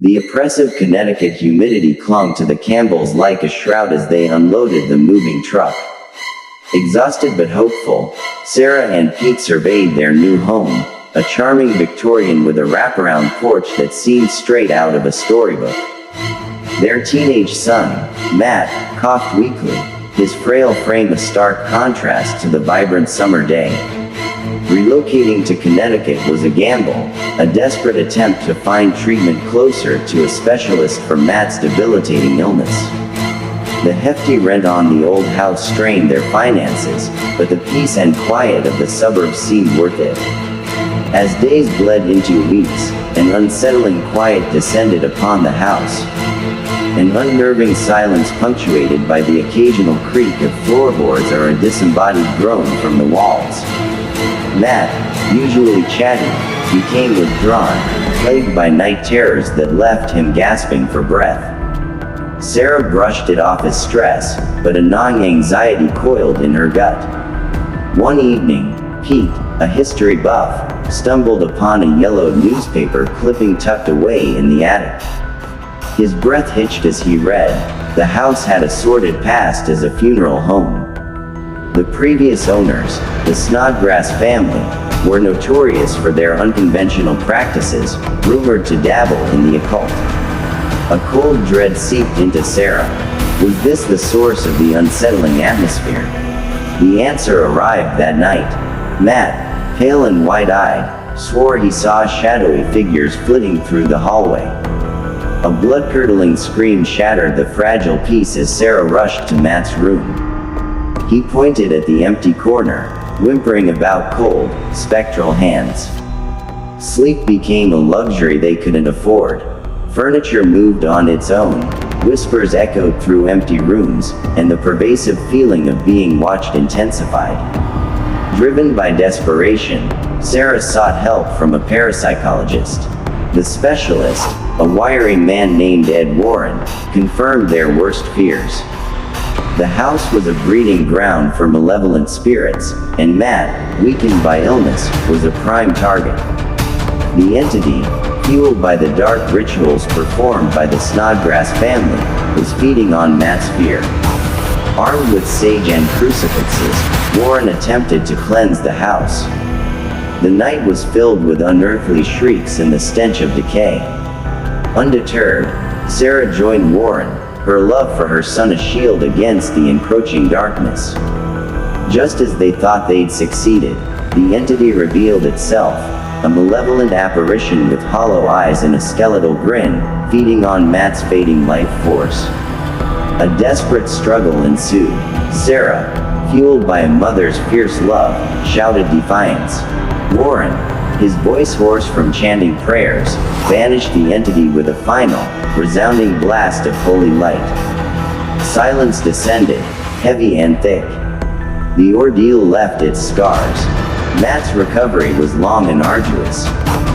The oppressive Connecticut humidity clung to the Campbells like a shroud as they unloaded the moving truck. Exhausted but hopeful, Sarah and Pete surveyed their new home, a charming Victorian with a wraparound porch that seemed straight out of a storybook. Their teenage son, Matt, coughed weakly, his frail frame a stark contrast to the vibrant summer day. Relocating to Connecticut was a gamble, a desperate attempt to find treatment closer to a specialist for Matt's debilitating illness. The hefty rent on the old house strained their finances, but the peace and quiet of the suburbs seemed worth it. As days bled into weeks, an unsettling quiet descended upon the house. An unnerving silence punctuated by the occasional creak of floorboards or a disembodied groan from the walls. Matt, usually chatty, became withdrawn, plagued by night terrors that left him gasping for breath. Sarah brushed it off as stress, but a gnawing anxiety coiled in her gut. One evening, Pete, a history buff, stumbled upon a yellowed newspaper clipping tucked away in the attic. His breath hitched as he read, the house had a sordid past as a funeral home. The previous owners, the Snodgrass family, were notorious for their unconventional practices, rumored to dabble in the occult. A cold dread seeped into Sarah. Was this the source of the unsettling atmosphere? The answer arrived that night. Matt, pale and wide-eyed, swore he saw shadowy figures flitting through the hallway. A blood-curdling scream shattered the fragile peace as Sarah rushed to Matt's room. He pointed at the empty corner, whimpering about cold, spectral hands. Sleep became a luxury they couldn't afford. Furniture moved on its own, whispers echoed through empty rooms, and the pervasive feeling of being watched intensified. Driven by desperation, Sarah sought help from a parapsychologist. The specialist, a wiry man named Ed Warren, confirmed their worst fears. The house was a breeding ground for malevolent spirits, and Matt, weakened by illness, was a prime target. The entity, fueled by the dark rituals performed by the Snodgrass family, was feeding on Matt's fear. Armed with sage and crucifixes, Warren attempted to cleanse the house. The night was filled with unearthly shrieks and the stench of decay. Undeterred, Sarah joined Warren, her love for her son a shield against the encroaching darkness. Just as they thought they'd succeeded, the entity revealed itself, a malevolent apparition with hollow eyes and a skeletal grin, feeding on Matt's fading life force. A desperate struggle ensued. Sarah, fueled by a mother's fierce love, shouted defiance. Warren, his voice hoarse from chanting prayers, banished the entity with a final, resounding blast of holy light. Silence descended, heavy and thick. The ordeal left its scars. Matt's recovery was long and arduous,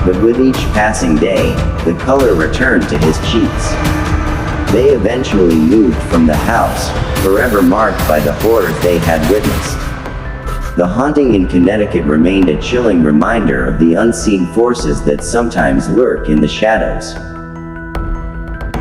but with each passing day, the color returned to his cheeks. They eventually moved from the house, forever marked by the horrors they had witnessed. The haunting in Connecticut remained a chilling reminder of the unseen forces that sometimes lurk in the shadows.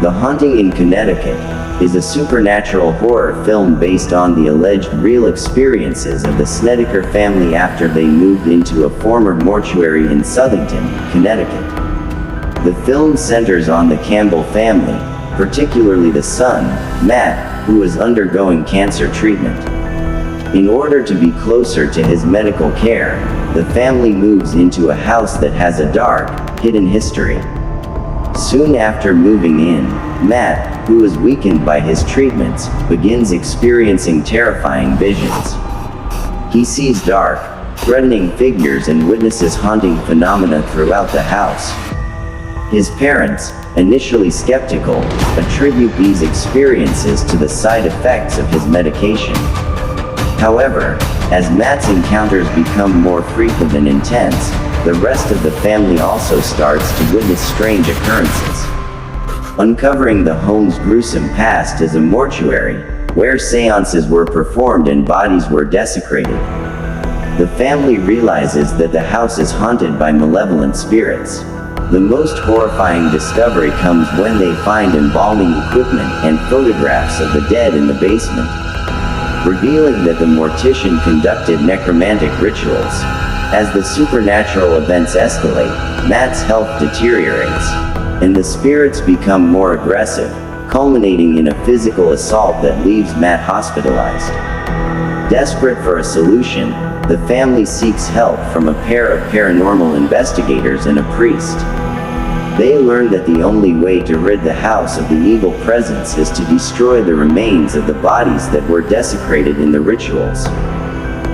The Haunting in Connecticut is a supernatural horror film based on the alleged real experiences of the Snedeker family after they moved into a former mortuary in Southington, Connecticut. The film centers on the Campbell family, particularly the son, Matt, who was undergoing cancer treatment. In order to be closer to his medical care, the family moves into a house that has a dark, hidden history. Soon after moving in, Matt, who is weakened by his treatments, begins experiencing terrifying visions. He sees dark, threatening figures and witnesses haunting phenomena throughout the house. His parents, initially skeptical, attribute these experiences to the side effects of his medication. However, as Matt's encounters become more frequent and intense, the rest of the family also starts to witness strange occurrences. Uncovering the home's gruesome past as a mortuary, where seances were performed and bodies were desecrated. The family realizes that the house is haunted by malevolent spirits. The most horrifying discovery comes when they find embalming equipment and photographs of the dead in the basement, revealing that the mortician conducted necromantic rituals. As the supernatural events escalate, Matt's health deteriorates, and the spirits become more aggressive, culminating in a physical assault that leaves Matt hospitalized. Desperate for a solution, the family seeks help from a pair of paranormal investigators and a priest. They learn that the only way to rid the house of the evil presence is to destroy the remains of the bodies that were desecrated in the rituals.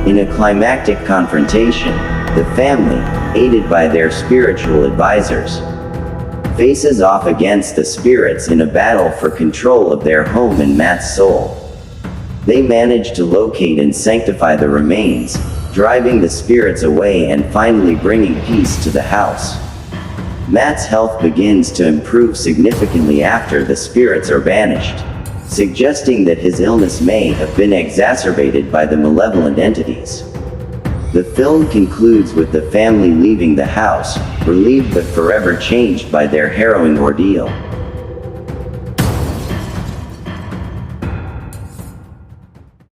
In a climactic confrontation, the family, aided by their spiritual advisors, faces off against the spirits in a battle for control of their home and Matt's soul. They manage to locate and sanctify the remains, driving the spirits away and finally bringing peace to the house. Matt's health begins to improve significantly after the spirits are banished, suggesting that his illness may have been exacerbated by the malevolent entities. The film concludes with the family leaving the house, relieved but forever changed by their harrowing ordeal.